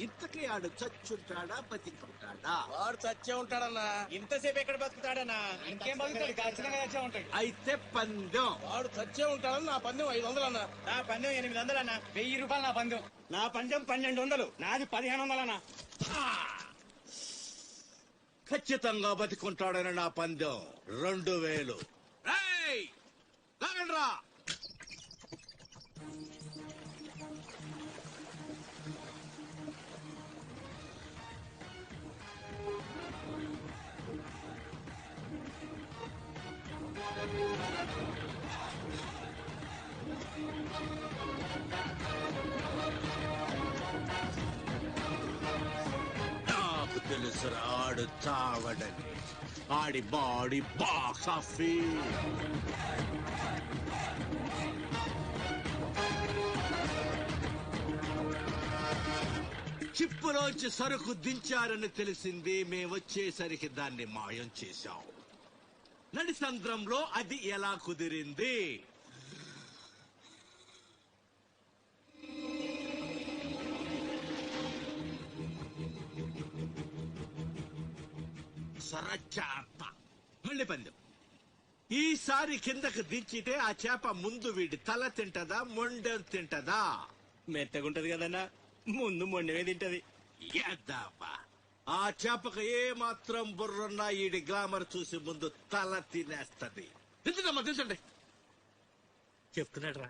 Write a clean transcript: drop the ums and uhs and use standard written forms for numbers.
ఇంతకీ ఆడు చచ్చుంటాడా బతికుంటాడా? వాడు చచ్చే ఉంటాడన్నా. ఇంతసేపు ఎక్కడ బతుకుతాడన్నా? ఇంకేం బతుకుతాడు, ఖచ్చితంగా చచ్చే ఉంటాడు. అయితే పందెం. వాడు చచ్చే ఉంటాడని నా పందెం 500 అన్నా. నా పందెం 800 అన్నా. 1000 రూపాయలు నా పందెం. నా పందెం 1200. నాది 1500 అన్నా. ఖచ్చితంగా బతికుంటాడని నా పందెం 2000. రా నాకు తెలుసు ఆడు చావడని. ఆడి బాడీ బాక్స్ ఆఫీస్. చిప్పులోంచి సరుకు దించారని తెలిసింది. మేమొచ్చేసరికి దాన్ని మాయం చేశాం. నడిసంద్రంలో అది ఎలా కుదిరింది? సరచాప. మళ్ళీ పందెం. ఈసారి కిందకు దించితే ఆ చేప ముందు వీడి తల తింటదా, మొండెం తింటదా? మెత్తగుంటది కదన్నా, ముందు మొండమే తింటది. యాదవ్వా. ఆ చేపకు ఏ మాత్రం బుర్రున్నా ఈడి గ్లామర్ చూసి ముందు తల తినేస్తది. దించండి. చెప్తున్నాడు రా.